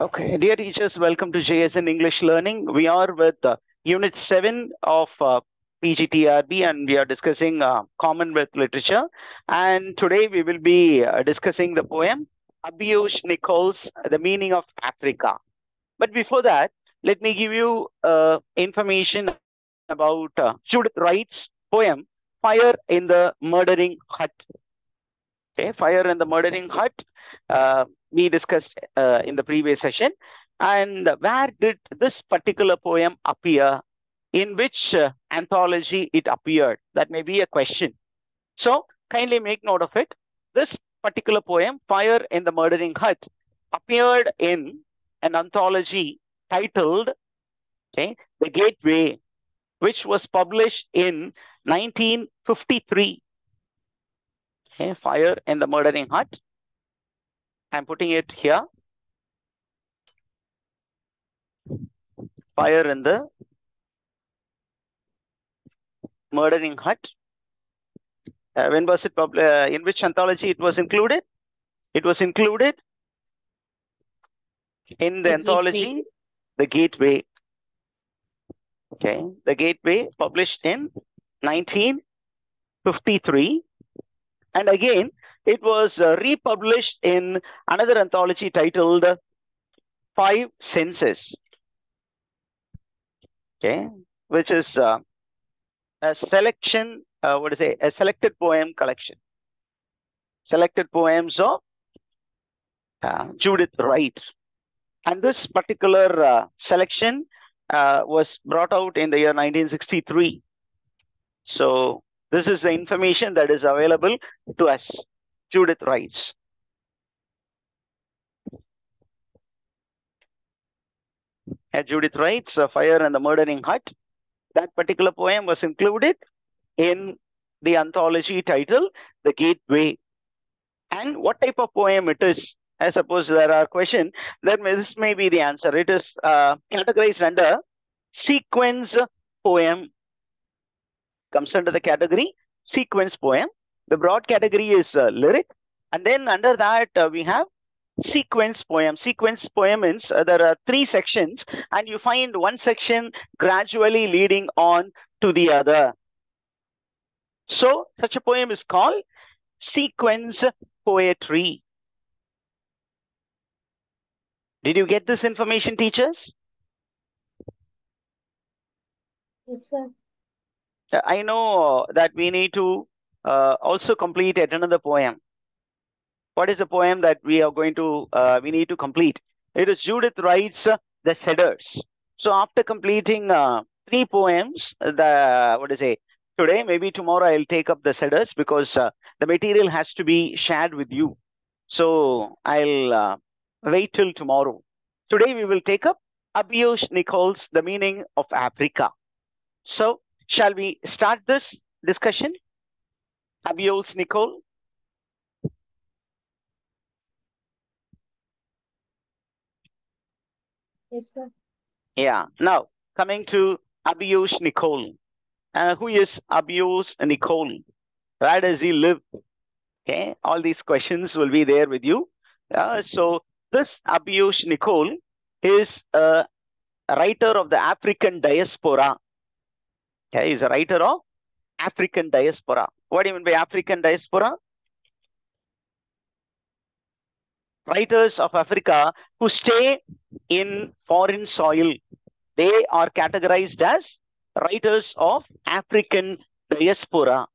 Okay, dear teachers, welcome to JSN English Learning. We are with Unit 7 of PGTRB and we are discussing Commonwealth literature. And today we will be discussing the poem Abiyush Nichols, The Meaning of Africa. But before that, let me give you information about Judith Wright's poem Fire in the Murdering Hut. Okay, Fire in the Murdering Hut. We discussed in the previous session. And where did this particular poem appear? In which anthology it appeared? That may be a question. So kindly make note of it. This particular poem, Fire in the Murdering Hut, appeared in an anthology titled The Gateway, which was published in 1953. Okay, Fire in the Murdering Hut. I'm putting it here. Fire in the Murdering Hut. When was it published? In which anthology it was included? It was included in the anthology The Gateway. Okay, The Gateway, published in 1953. And again, it was republished in another anthology titled Five Senses. Okay, which is a selection, a selected poem collection. Selected poems of Judith Wright. And this particular selection was brought out in the year 1963. So this is the information that is available to us. Judith Wright. Judith Wright's Fire in the Murdering Hut. That particular poem was included in the anthology title, The Gateway. And what type of poem it is? I suppose there are questions. This may be the answer. It is categorized under sequence poem. Comes under the category sequence poem. The broad category is lyric. And then under that, we have sequence poem. Sequence poem means there are three sections and you find one section gradually leading on to the other. So such a poem is called sequence poetry. Did you get this information, teachers? Yes, sir. I know that we need to also complete yet another poem. What is the poem that we are going to, we need to complete? It is Judith Wright's The Cedars. So after completing three poems, today, maybe tomorrow I'll take up The Cedars because the material has to be shared with you. So I'll wait till tomorrow. Today we will take up Abiyush Nichols, The Meaning of Africa. So shall we start this discussion? Abiyush Nichols. Yes, sir. Yeah. Now, coming to Abiyush Nichols. Who is Abiyush Nichols? Where does he live? Okay. All these questions will be there with you. So, this Abiyush Nichols is a writer of the African diaspora. Okay. He's a writer of African diaspora. What do you mean by African diaspora? Writers of Africa who stay in foreign soil. They are categorized as writers of African diaspora.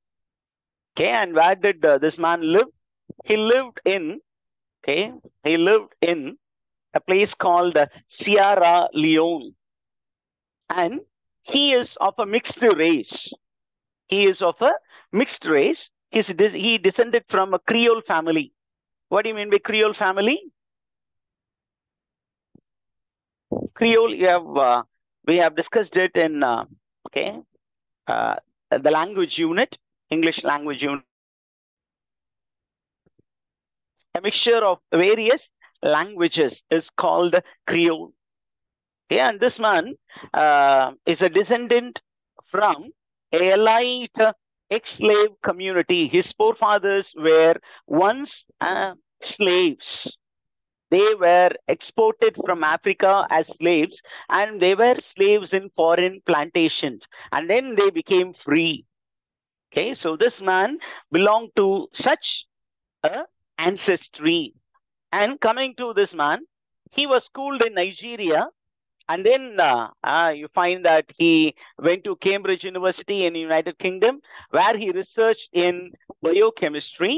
Okay, and where did this man live? He lived in, a place called Sierra Leone. And he is of a mixed race. He is of a mixed race. He descended from a Creole family. What do you mean by Creole family? Creole, we have discussed it in the language unit, English language unit. A mixture of various languages is called Creole. Okay, and this man is a descendant from a elite ex-slave community. His forefathers were once slaves. they were exported from Africa as slaves, and they were slaves in foreign plantations, and then they became free. Okay, so this man belonged to such a ancestry. And coming to this man, he was schooled in Nigeria, and then you find that he went to Cambridge University in the United Kingdom, where he researched in biochemistry,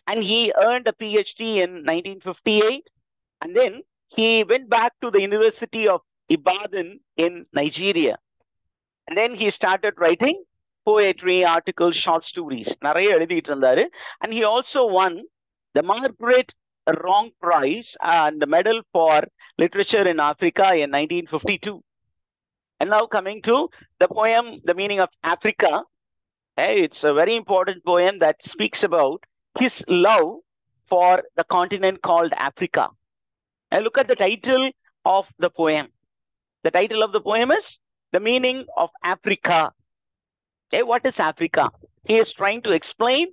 and he earned a PhD in 1958. And then he went back to the University of Ibadan in Nigeria. And then he started writing poetry, articles, short stories. And he also won the Margaret Wrong Prize and the Medal for Literature in Africa in 1952. And now coming to the poem, The Meaning of Africa. It's a very important poem that speaks about his love for the continent called Africa. And look at the title of the poem. The title of the poem is The Meaning of Africa. What is Africa? He is trying to explain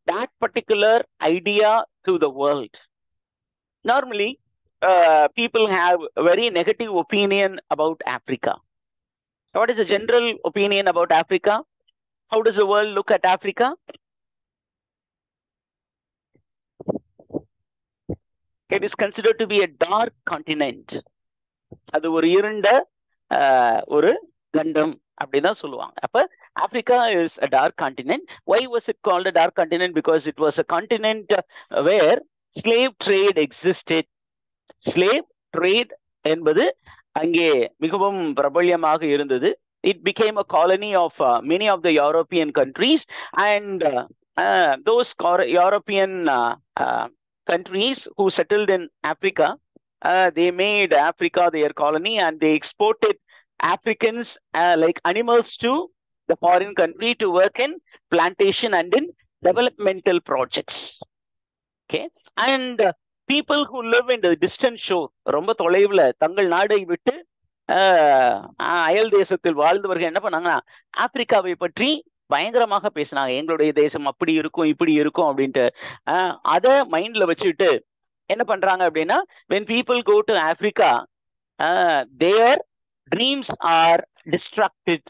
that particular idea to the world. Normally, people have a very negative opinion about Africa. What is the general opinion about Africa? How does the world look at Africa? It is considered to be a dark continent. அது ஒரு இருண்ட ஒரு கண்டம் அப்படிதான் சொல்லுவாங்க. அப்ப Africa is a dark continent. Why was it called a dark continent? Because it was a continent where slave trade existed. Slave trade என்பது அங்கே மிகவும் பிரபல்யமாக இருந்தது. It became a colony of many of the European countries, and those European countries who settled in Africa, they made Africa their colony, and they exported Africans like animals to the foreign country to work in plantation and in developmental projects. Okay, and people who live in the distant shore, ரொம்ப தொலைவுல தங்கள் நாடை விட்டு அயல் தேசத்தில் வாழ்ந்தவர்கள் என்ன பண்ணாங்கன்னா ஆப்பிரிக்காவை பற்றி பயங்கரமாக பேசினாங்க. எங்களுடைய தேசம் அப்படி இருக்கும் இப்படி இருக்கும் அப்படின்ட்டு. அதை மைண்ட்ல வச்சுட்டு என்ன பண்றாங்க அப்படின்னா, when people go to Africa, their dreams are distracted.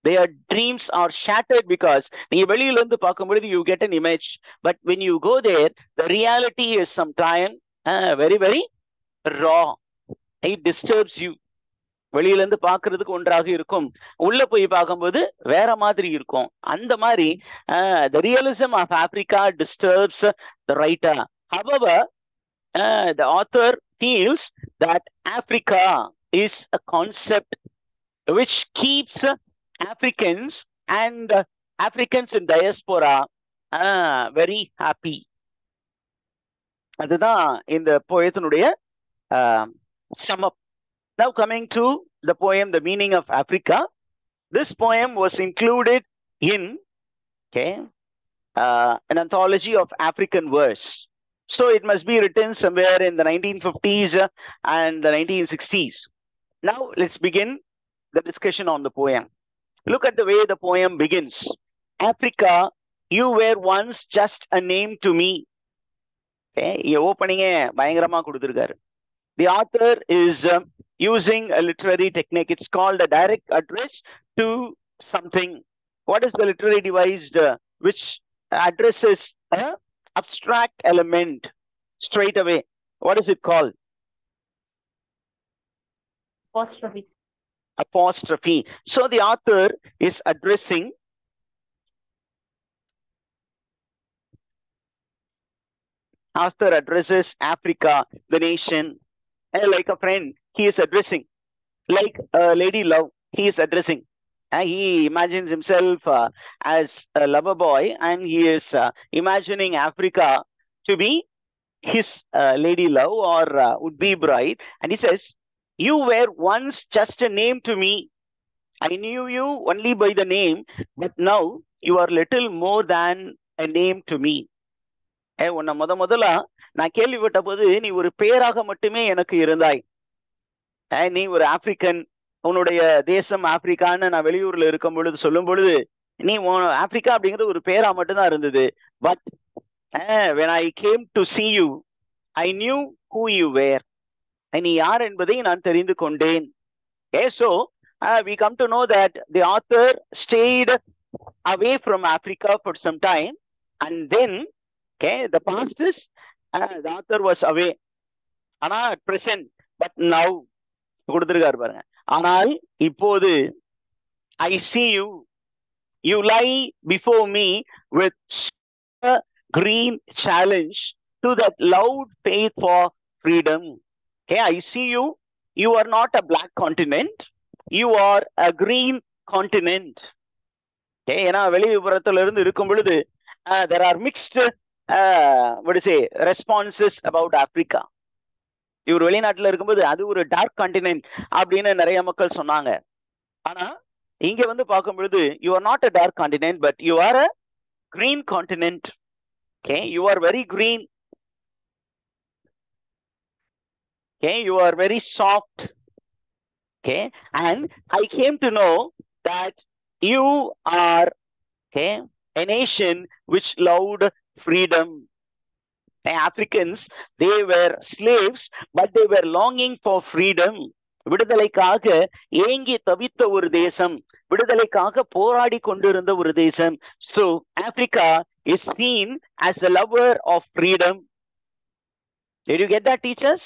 Their dreams are shattered because நீங்க வெளியில இருந்து பார்க்கும்பொழுது you get an image, but when you go there, the reality is sometimes very very raw. It disturbs you. வெளியில இருந்து பார்க்கிறதுக்கு ஒன்றாக இருக்கும், உள்ள போய் பார்க்கும்போது வேற மாதிரி இருக்கும். அந்த மாதிரி the realism of Africa disturbs the writer. However, the author feels that Africa is a concept which keeps Africans and Africans in diaspora very happy. அதுதான் இந்த போயத்தினுடைய sum up. Now coming to the poem, The Meaning of Africa. This poem was included in an anthology of African verse. So it must be written somewhere in the 1950s and the 1960s. Now let's begin the discussion on the poem. Look at the way the poem begins. Africa, you were once just a name to me. Opening பயங்கரமா கொடுத்திருக்காரு. The author is using a literary technique. It's called a direct address to something. What is the literary device which addresses an abstract element straight away? What is it called? Apostrophe. Apostrophe. So the author is addressing addresses Africa, the nation, like a friend. He is addressing, like a lady love. He is addressing. He imagines himself as a lover boy, and he is imagining Africa to be his lady love or would-be bride. And he says, you were once just a name to me. I knew you only by the name, but now you are little more than a name to me. உன்னை முதல்ல நான் கேள்விப்பட்ட போது நீ ஒரு பேராக மட்டுமே எனக்கு இருந்தாய். நீ ஒரு ஆப்பிரிக்கன், உன்னுடைய தேசம் ஆப்பிரிக்கான்னு நான் வெளியூர்ல இருக்கும் பொழுது சொல்லும் பொழுது நீ ஆப்பிரிக்கா அப்படிங்கிறது ஒரு பேரா மட்டும்தான் இருந்தது. But when I came to see you, I knew who you were. நீ யார் என்பதை நான் தெரிந்து கொண்டேன். Okay, so we come to know that the author stayed away from Africa for some time, and then, okay, the past is the author was away. ஆனா at present, but now கொடுத்திருக்காரு பாருங்க. ஆனால் இப்போது I see you. You lie before me with a green challenge to that loud faith for freedom. Okay, I see you. You are not a black continent. You are a green continent. Okay, ஏன்னா வெளி விபரத்துல இருந்து இருக்கும் பொழுது there are mixed what to say responses about Africa. இவர் வெளிநாட்டுல இருக்கும்போது அது ஒரு டார்க் கான்டினென்ட் அப்படின்னு நிறைய மக்கள் சொன்னாங்க. ஆனா இங்க வந்து பார்க்கும் பொழுது you are not a dark continent, but you are a green continent. Okay, you are very green. Okay, you are very soft. Okay, and I came to know that you are, okay, a nation which loved freedom. Africans, they were slaves, but they were longing for freedom. விடுதலைக்காக ஏங்கி தவித்த ஒரு தேசம், விடுதலைக்காக போராடி கொண்டிருந்த ஒரு தேசம். So Africa is seen as a lover of freedom. Did you get that, teachers?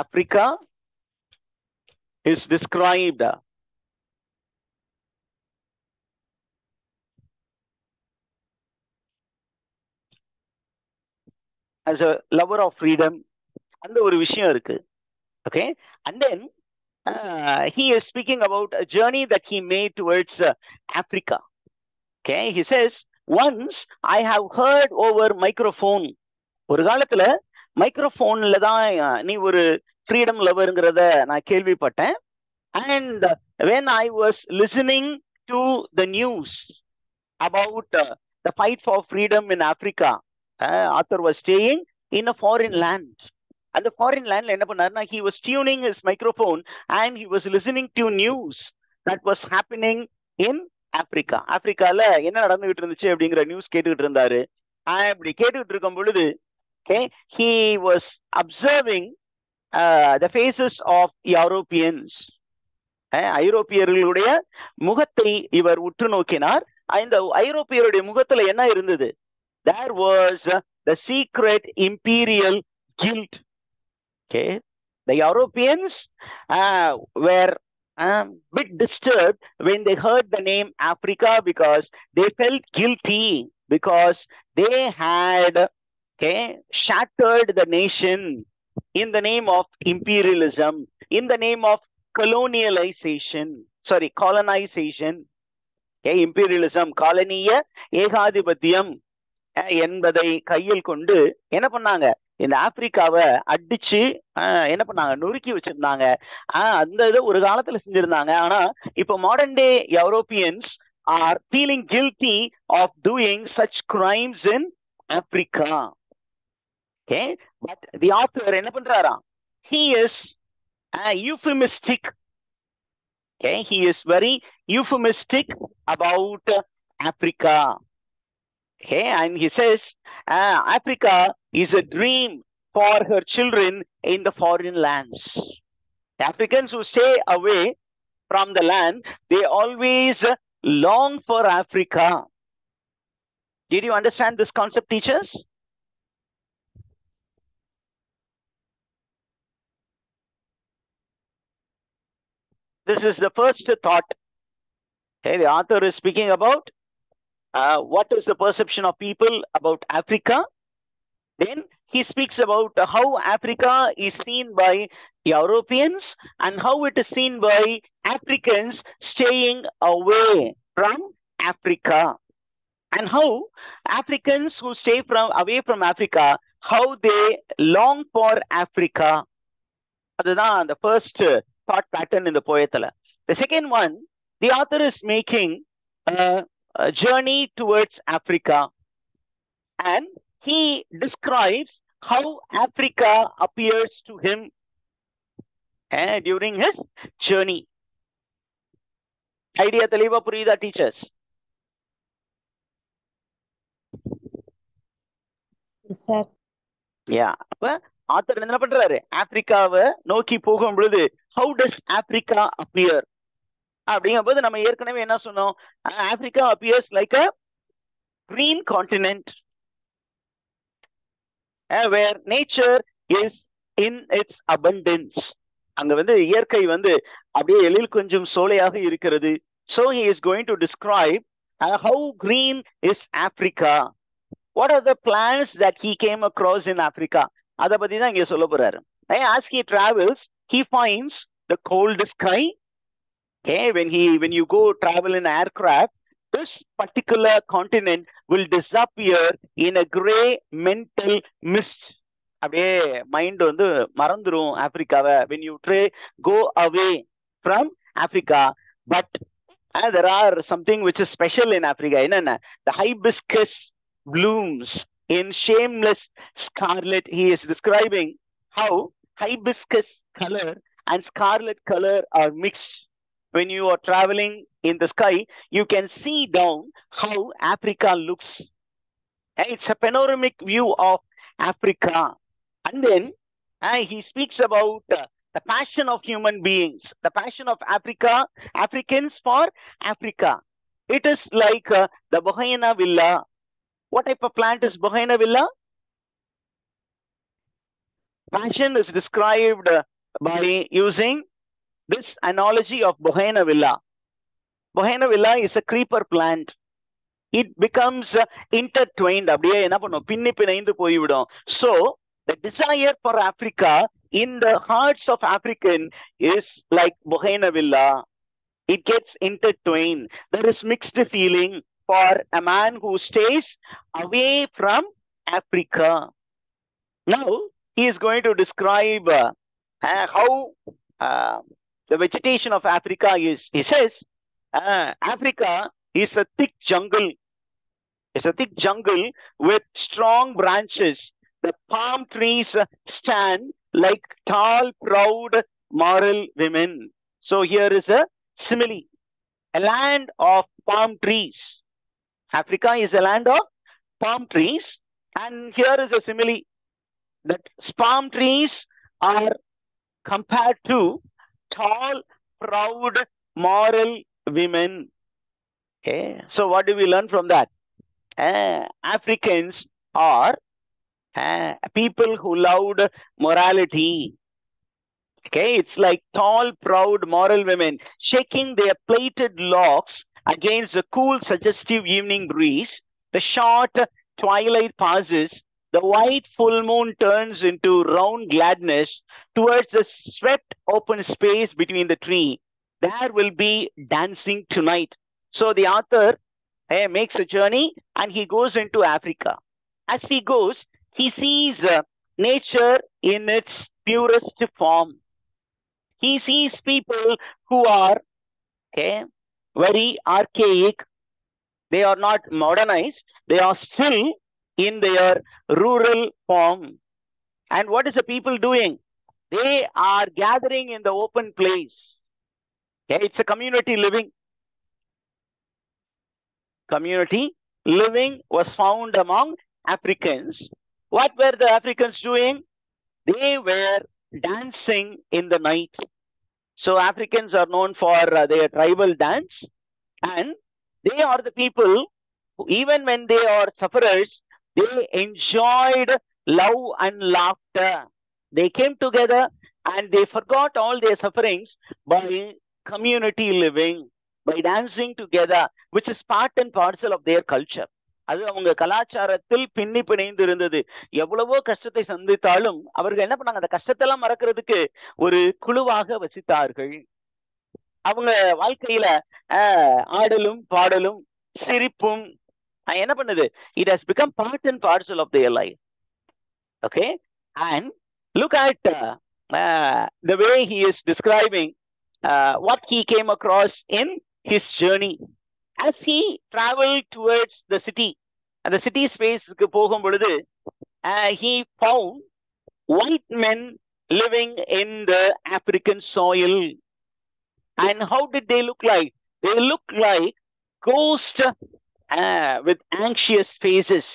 Africa is described as a lover of freedom. அந்த ஒரு விஷயம் இருக்கு. Okay, and then he is speaking about a journey that he made towards Africa. Okay, he says, once I have heard over microphone. ஒரு காலத்துல மைக்ரோஃபோன்ல தான் நீ ஒரு freedom லவர்ங்கிறத நான் கேள்விப்பட்டேன். And when I was listening to the news about the fight for freedom in Africa, author was staying in a foreign land. அந்த foreign லேண்ட்ல என்ன பண்ணாருன்னா, he was tuning his microphone and he was listening to news that was happening in Africa. ஆப்பிரிக்கால என்ன நடந்துகிட்டு இருந்துச்சு அப்படிங்கிற news கேட்டுக்கிட்டு இருந்தாரு. அப்படி கேட்டுக்கிட்டு இருக்கும் பொழுது, okay, he was observing the faces of Europeans. ஐரோப்பியர்களுடைய முகத்தை இவர் உற்று நோக்கினார். இந்த ஐரோப்பியருடைய முகத்துல என்ன இருந்தது? There was the secret imperial guilt. Okay, the Europeans were bit disturbed when they heard the name Africa, because they felt guilty because they had, okay, shattered the nation in the name of imperialism, in the name of colonization. Okay, imperialism, காலனிய ஏகாதிபத்தியம் என்பதை கையில் கொண்டு என்ன பண்ணாங்க? இந்த ஆப்பிரிக்காவை அடிச்சு என்ன பண்ணாங்க? நொறுக்கி வச்சிருந்தாங்க. அந்த இதை ஒரு காலத்துல செஞ்சிருந்தாங்க. ஆனா இப்போ modern day Europeans are feeling guilty of doing such crimes in Africa. Okay, but the author என்ன பண்றாரா? He is euphemistic. Okay, he is very euphemistic about Africa. Okay, and he says Africa is a dream for her children in the foreign lands. The Africans who stay away from the land, they always long for Africa. Did you understand this concept, teachers? This is the first thought. Okay, the author is speaking about what is the perception of people about Africa. Then he speaks about how Africa is seen by Europeans and how it is seen by Africans staying away from Africa, and how Africans who stay away from Africa, how they long for Africa. That's the first thought pattern in the poetala. The second one, the author is making a journey towards Africa, and he describes how Africa appears to him during his journey. Idea தெளிவா புரியுதா, teachers? Yes, sir. யா அப்ப author என்ன பண்றாரு, ஆப்பிரிக்காவை நோக்கி போகும் பொழுது how does Africa appear அப்படிங்கும் போது நம்ம ஏற்கனவே என்ன சொன்னோம், Africa appears like a green continent where nature is in its abundance. அங்க வந்து இயற்கை வந்து அப்படியே எழில் கொஞ்சம் சோலையாக இருக்கிறது. So he is going to describe how green is Africa. What are the plants that he came across in Africa? அதை பத்தி தான் இங்க சொல்ல போறாரு. As he travels, he finds the cold sky. Okay, when you go travel in aircraft, this particular continent will disappear in a gray mental mist. அப்படியே mind வந்து மறந்துடும் ஆப்பிரிக்காவை when you go away from Africa. But there are something which is special in Africa. என்னென்ன, the hibiscus blooms in shameless scarlet. He is describing how hibiscus color and scarlet color are mixed. When you are traveling in the sky, you can see down how Africa looks. It's a panoramic view of Africa. And then he speaks about the passion of human beings, the passion of Africans for Africa. It is like the bougainvillea. What type of plant is bougainvillea? Passion is described by using this analogy of bougainvillea. Bougainvillea is a creeper plant. It becomes intertwined. அப்படியே என்ன பண்ணும், பின்னி பிணைந்து போய்விடும். So the desire for Africa in the hearts of African is like bougainvillea. It gets intertwined. There is mixed feeling for a man who stays away from Africa. Now he is going to describe how the vegetation of Africa is. He says Africa is a thick jungle. It's a thick jungle with strong branches. The palm trees stand like tall, proud, moral women. So here is a simile. A land of palm trees. Africa is a land of palm trees. And here is a simile. That palm trees are compared to tall, proud, moral women. Okay. So what do we learn from that? Africans are people who loved morality. Okay, it's like tall, proud, moral women shaking their plaited locks against the cool, suggestive evening breeze. The short twilight passes. The white full moon turns into round gladness towards the swept open space between the tree. There will be dancing tonight. So the author makes a journey and he goes into Africa. As he goes, he sees nature in its purest form. He sees people who are very archaic. They are not modernized. They are still in their rural form. And what is the people doing? They are gathering in the open place. It's a community living. Community living was found among Africans. What were the Africans doing? They were dancing in the night. So Africans are known for their tribal dance. And they are the people who, even when they are sufferers, they enjoyed love and laughter. They came together and they forgot all their sufferings by community living, by dancing together, which is part and parcel of their culture. அது அவங்க கலாச்சாரத்தில் பின்னி பிணைந்து இருந்தது. எவ்வளவோ கஷ்டத்தை சந்தித்தாலும் அவர்கள் என்ன பண்ணாங்க, அந்த கஷ்டத்தெல்லாம் மறக்கிறதுக்கு ஒரு குழுவாக வசித்தார்கள். அவங்க வாழ்க்கையில ஆடலும் பாடலும் சிரிப்பும் என்ன பண்ணுது, it has become part and parcel of their life. Okay, and look at the way he is describing what he came across in his journey. As he traveled towards the city, and the city space க்கு போகும் பொழுது he found white men living in the African soil. And how did they look like? They look like ghosts with anxious faces.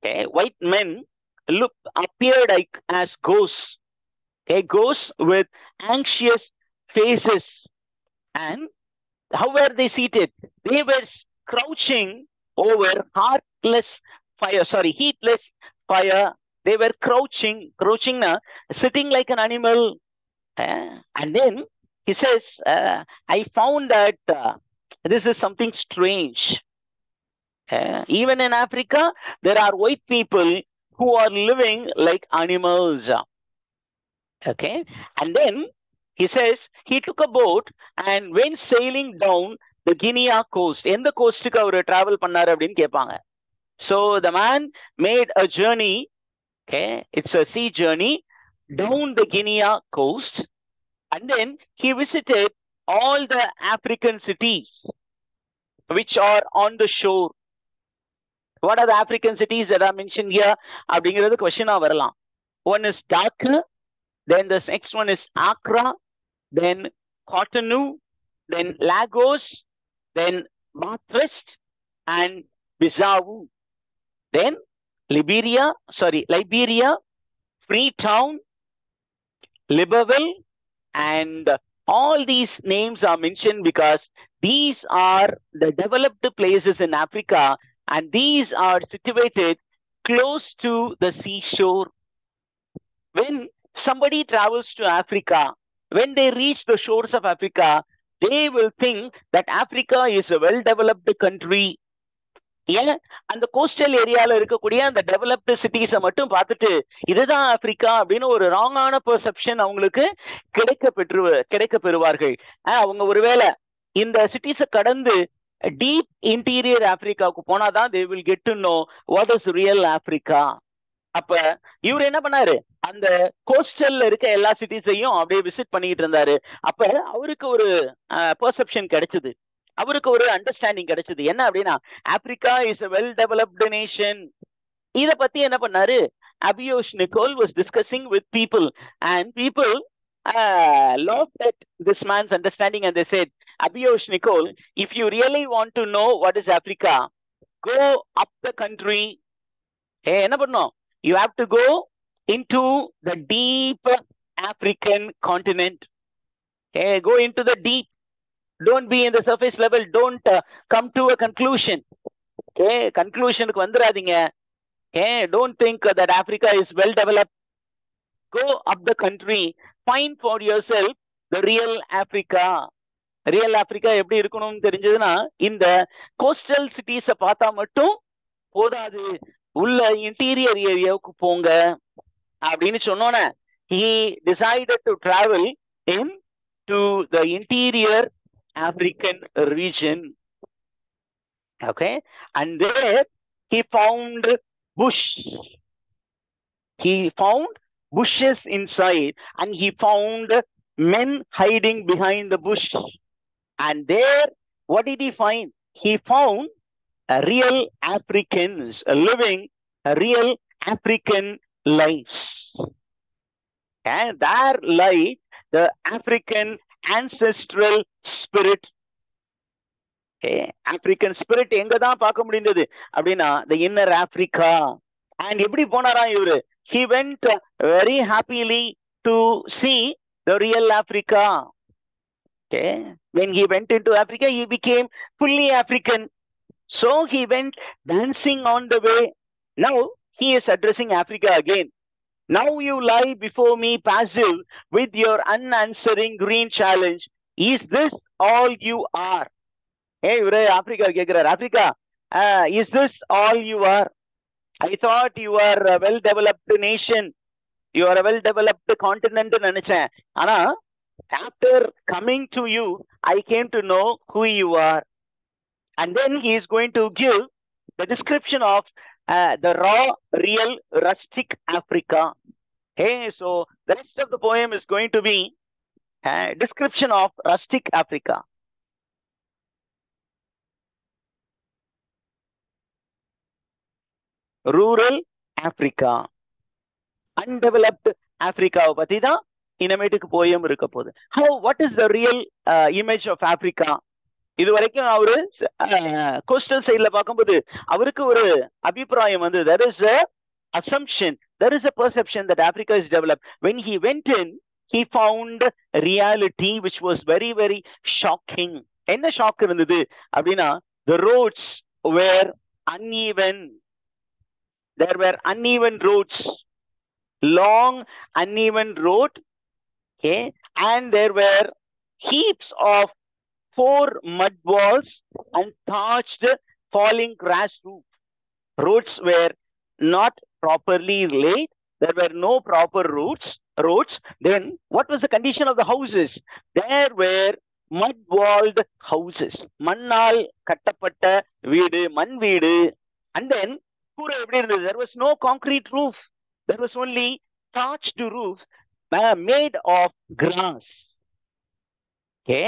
Okay, white men appeared like as ghosts. Okay, ghosts with anxious faces. And how were they seated? They were crouching over heatless fire. They were crouching, sitting like an animal. And then he says, I found that this is something strange. Even in Africa, there are white people who are living like animals. Okay. And then he says he took a boat and went sailing down the Guinea coast. எந்த கோஸ்டுக்கு hour travel பண்ணாரு அப்படின்னு கேட்பாங்க. So the man made a journey. Okay, it's a sea journey down the Guinea coast, and then he visited all the African cities which are on the shore. What are the African cities that are mentioned here? அப்படிங்கிறது கொஸ்டினா வரலாம். One is Dakar, then the next one is Accra, then Cotonou, then Lagos, then Bathurst and Bissau, then Liberia, Freetown, Libreville, and all these names are mentioned because these are the developed places in Africa, and these are situated close to the seashore. When somebody travels to Africa, when they reach the shores of Africa, they will think that Africa is a well-developed country. ஏன் அந்த coastal ஏரியால இருக்கக்கூடிய அந்த developed சிட்டிஸை மட்டும் பார்த்துட்டு இதுதான் Africa அப்படின்னு ஒரு ராங்கான பெர்செப்ஷன் அவங்களுக்கு கிடைக்க பெறுவார்கள். அவங்க ஒருவேளை இந்த சிட்டிஸை கடந்து டீப் இன்டீரியர் ஆப்பிரிக்காவுக்கு போனாதான் they will get to know what is real Africa. அப்ப இவர் என்ன பண்ணாரு, அந்த கோஸ்டல்ல இருக்க எல்லா சிட்டிஸையும் அப்படியே விசிட் பண்ணிட்டு இருந்தாரு. அப்ப அவருக்கு ஒரு பெர்செப்ஷன் கிடைச்சது, அவருக்கு ஒரு அண்டர்ஸ்டாண்டிங் கிடைச்சது. என்ன அப்படின்னா, Africa is a well developed nation. இத பத்தி என்ன பண்ணாரு, அபியோஷ் Nicole was discussing with people, and people laughed at this man's understanding, and they said, Abhiyosh Nicol, if you really want to know what is Africa, go up the country. என்ன பண்ணோம், you have to go into the deep African continent. Go into the deep. Don't be in the surface level. Don't come to a conclusion. Conclusionக்கு வந்துராதீங்க. Don't think that Africa is well developed. Go up the country. Find for yourself the real Africa. Real Africa எப்படி இருக்கணும்னு தெரிஞ்சதுன்னா, இந்த coastal சிட்டிஸை பார்த்தா மட்டும் போதாது, உள்ள interior ஏரியாவுக்கு போங்க அப்படின்னு சொன்னோன்னே, he decided to travel into the interior African region. Okay, and there he found bush. He found bushes inside, and he found men hiding behind the bush. And there, what did he find? He found real Africans living real African lives. And there lies the African ancestral spirit. African spirit எங்க தான் பார்க்க முடிந்தது அப்படின்னா, the inner Africa. And எப்படி போனாரா இவரு? He went very happily to see the real Africa. When he went into Africa, he became fully African. So he went dancing on the way. Now he is addressing Africa again. Now you lie before me passive with your unanswering green challenge. Is this all you are? இவரே Africa கேட்கிறார், Africa, is this all you are? I thought you are a well developed nation, you are a well developed continent நினைச்சேன். ஆனா after coming to you, I came to know who you are. And then he is going to give the description of the raw, real, rustic Africa. So the rest of the poem is going to be description of rustic Africa. Rural Africa, undeveloped Africa பத்தி தான் இனிமேட்டுக்கு poem இருக்க போகுது. What is the real image of Africa? இது வரைக்கும் அவரு coastal சைட்ல பார்க்கும்போது அவருக்கு ஒரு அபிப்பிராயம் வந்து there is a assumption, there is a perception that Africa is developed. When he went in, he found reality which was very very shocking. என்ன ஷாக் இருந்தது அப்படின்னா the roads were uneven. There were uneven roads, long uneven road, okay, and there were heaps of 4 mud walls and thatched falling grass roof. Roads were not properly laid. There were no proper roads. Then what was the condition of the houses? There were mud walled houses. மண்ணால் கட்டப்பட்ட வீடு, மண் வீடு. And then கூரை எப்படி இருந்தது? There was no concrete roof. There was only thatched roof made of grass. Okay.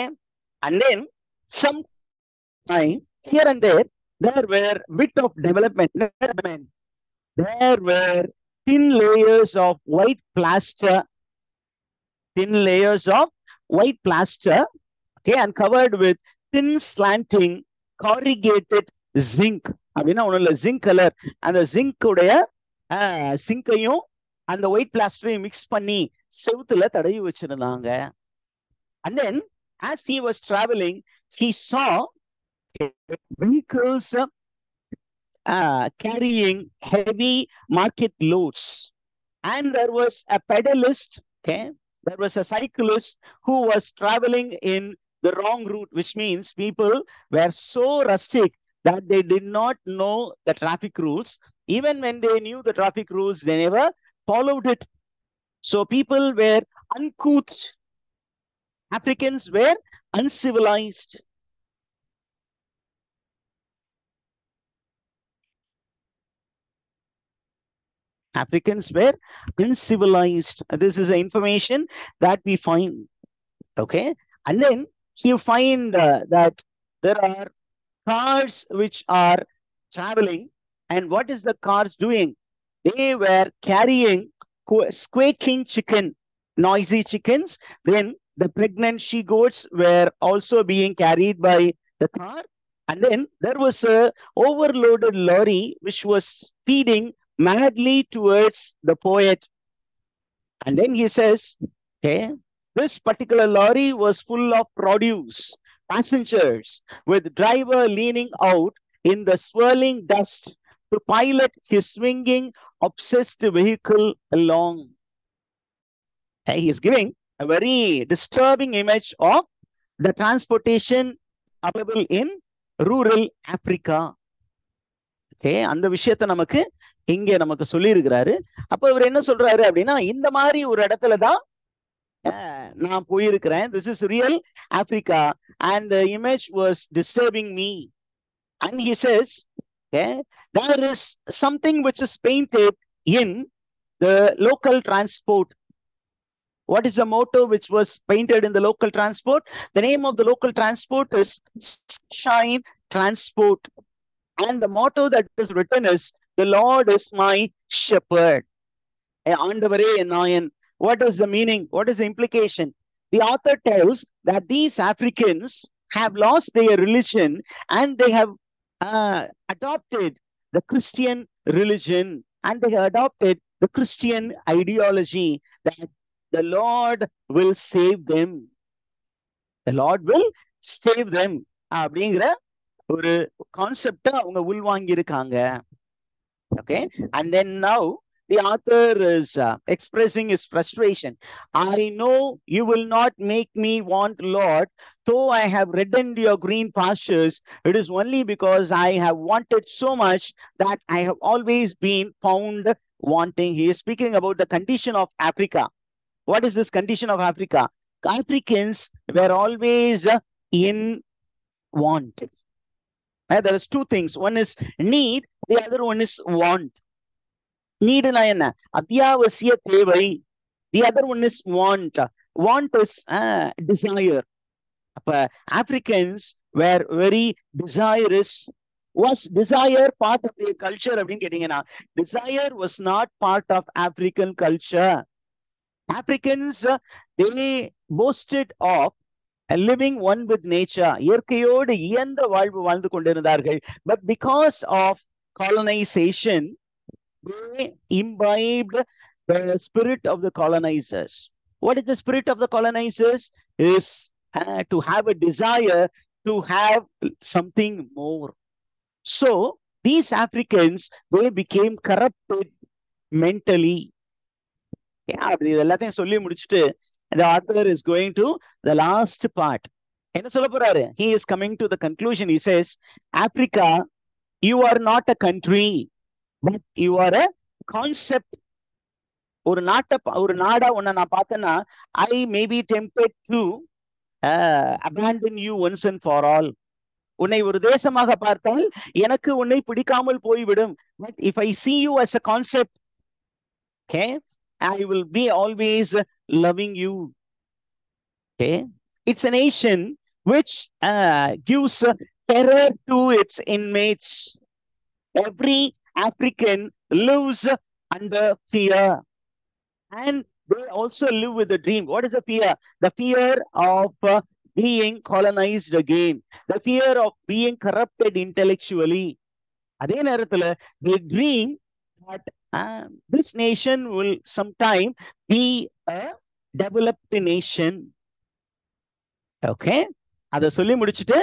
And then some time here and there were bit of development. There were thin layers of white plaster, okay, and covered with thin slanting corrugated zinc. அப்படின்னா ஒன்றும் இல்லை, zinc colour. அந்த ஜிங்க்குடைய சிங்கையும் அந்த white பிளாஸ்டரையும் mix பண்ணி செவுத்துல தடவி வச்சிருந்தாங்க. And then as he was traveling, he saw vehicles carrying heavy market loads. And there was a pedalist, okay, there was a cyclist who was traveling in the wrong route, which means people were so rustic that they did not know the traffic rules. Even when they knew the traffic rules, they never followed it. So people were uncouth. Africans were uncivilized. Africans were uncivilized. This is the information that we find. Okay. And then you find that there are cars which are traveling. And what is the cars doing? They were carrying squeaking chicken, noisy chickens. Then the pregnant she-goats were also being carried by the car. And then there was a overloaded lorry which was speeding madly towards the poet. And then he says, okay, this particular lorry was full of produce, passengers, with driver leaning out in the swirling dust to pilot his swinging, obsessed vehicle along. He is giving a very disturbing image of the transportation available in rural Africa. Okay, அந்த விஷயத்தை நமக்கு இங்க நமக்கு சொல்லி இருக்கிறாரு. அப்ப இவர் என்ன சொல்றாரு அப்படின்னா, இந்த மாதிரி ஒரு இடத்துல தான் நான் போயிருக்கிறேன். This is real Africa and the image was disturbing me. And he says, okay, there is something which is painted in the local transport. What is the motto which was painted in the local transport? The name of the local transport is Shine Transport. And the motto that is written is, the Lord is my shepherd. ஆண்டவரே என் நாயன். What is the meaning? What is the implication? The author tells that these Africans have lost their religion and they have adopted the Christian religion, and they have adopted the Christian ideology that the Lord will save them. The Lord will save them. அப்படிங்கிற ஒரு கான்செப்டை அவங்க உள்வாங்கி இருக்காங்க. Okay, and then now the author is expressing his frustration. I know you will not make me want, Lord, though I have reddened your green pastures. It is only because I have wanted so much that I have always been found wanting. He is speaking about the condition of Africa. What is this condition of Africa? Africans were always in want. There is two things. One is need, the other one is want. Need na enna? அத்தியாவசிய தேவை. The other one is want. Want is desire. அப்ப Africans were very desirous. Was desire part of their culture அப்படின்னு கேட்டீங்கன்னா, desire was not part of African culture. Africans, they boasted of living one with nature. இயற்கையோடு இயந்த வாழ்வு வாழ்ந்து கொண்டிருந்தார்கள். But because of colonization, they imbibed the spirit of the colonizers. What is the spirit of the colonizers? Is to have a desire to have something more. So these Africans, they became corrupted mentally. அப்படி எல்லாத்தையும் சொல்லி முடிச்சுட்டு the author is going to the last part. என்ன சொல்ல போறாரு? He is coming to the conclusion. He says, Africa, you are not a country, but you are a concept. ஒரு நாடா உன்னை நான் பார்த்தேன்னா, I may be tempted to abandon you once and for all. உன்னை ஒரு தேசமாக பார்த்தால் எனக்கு உன்னை பிடிக்காமல் போய்விடும். But if I see you as a concept, okay, I will be always loving you. Okay, it's a nation which gives terror to its inmates. Every African lives under fear, and they also live with a dream. What is the fear? The fear of being colonized again, the fear of being corrupted intellectually. அதே நேரத்துல they dream that this nation will sometime be a developed nation. Okay, அத சொல்லி முடிச்சிட்டு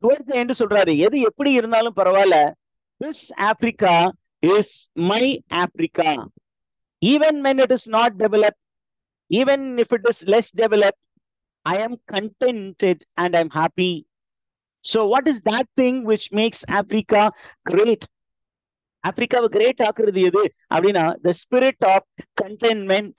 towards the end சொல்றாரு, எது எப்படி இருந்தாலும் பரவாயில்ல, this Africa is my Africa. Even when it is not developed, even if it is less developed, I am contented and I'm happy. So what is that thing which makes Africa great? Africa great ஆக்குறது எது அப்படின்னா, the spirit of contentment.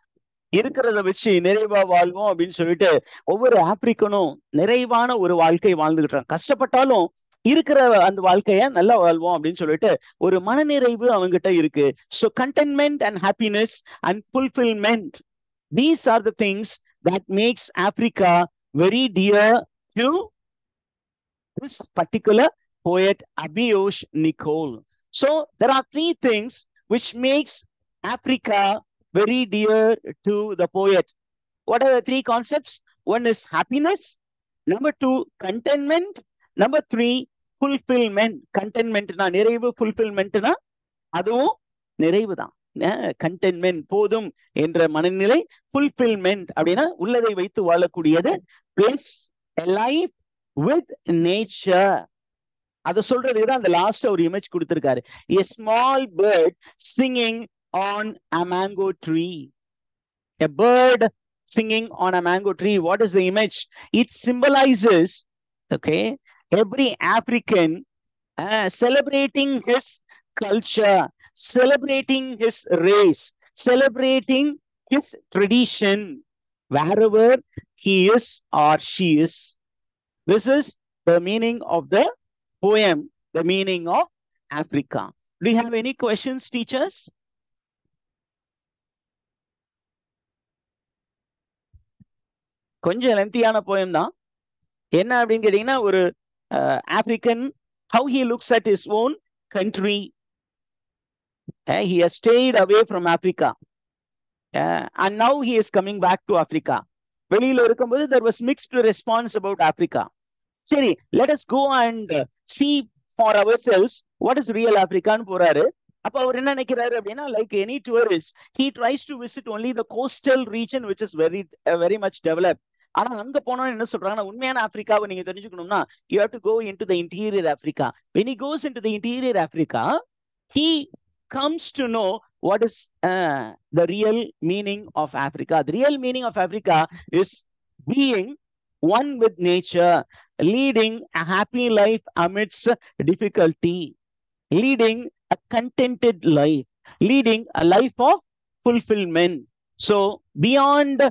இருக்கிறத வச்சு நிறைவா வாழ்வோம் அப்படின்னு சொல்லிட்டு ஒவ்வொரு ஆப்பிரிக்கனும் நிறைவான ஒரு வாழ்க்கை வாழ்ந்துகிட்டு இருக்காங்க. கஷ்டப்பட்டாலும் இருக்கிற அந்த வாழ்க்கைய நல்லா வாழ்வோம் அப்படின்னு சொல்லிட்டு ஒரு மனநிறைவு அவங்ககிட்ட இருக்கு. So contentment and happiness and fulfillment, these are the things that makes Africa very dear to this particular poet Abiyush Nicol. So there are three things which makes Africa very dear to the poet. What are the three concepts? One is happiness. Number two, contentment. Number three, fulfillment. Contentment na நிறைவு, fulfillment na அதுவும் நிறைவு தான். contentment போதும் என்ற மனநிலை, fulfillment அப்படின்னா உள்ளதை வைத்து வாழக்கூடியது, plus a life with nature. அத சொல்றது தான் அந்த லாஸ்ட் ஒரு இமேஜ் கொடுத்திருக்காரு. A small bird singing on a mango tree. A bird singing on a mango tree. What is the image? It symbolizes, okay, every African celebrating his culture, celebrating his race, celebrating his tradition, wherever he is or she is. This is the meaning of the poem, the meaning of Africa. Do you have any questions, teachers? கொஞ்சம் லென்த்தியான poem தான். என்ன அப்படின்னு கேட்டீங்கன்னா, ஒரு African, how he looks at his own country. He has stayed away from Africa, and now he is coming back to Africa. வெளியில இருக்கும்போது there was mixed response about Africa. சரி, let us go and see for ourselves what is real Africa ன்னு போறாரு. அப்ப அவர் என்ன நினைக்கிறாரு அப்படின்னா, like any tourist, he tries to visit only the coastal region which is very much developed. ஆனா அங்க போனா என்ன சொல்றாங்கன்னா, உண்மையான ஆப்பிரிக்காவை நீங்க தெரிஞ்சுக்கணும்னா you have to go into the interior Africa. When he goes into the interior Africa, he comes to know what is the real meaning of Africa. The real meaning of Africa is being one with nature, leading a happy life amidst difficulty, leading a contented life, leading a life of fulfillment. So beyond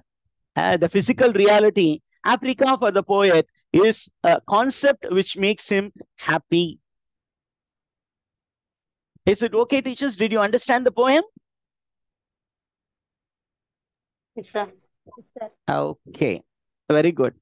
the physical reality, Africa for the poet is a concept which makes him happy. Is it okay, teachers? Did you understand the poem? Yes, sir. Okay, very good.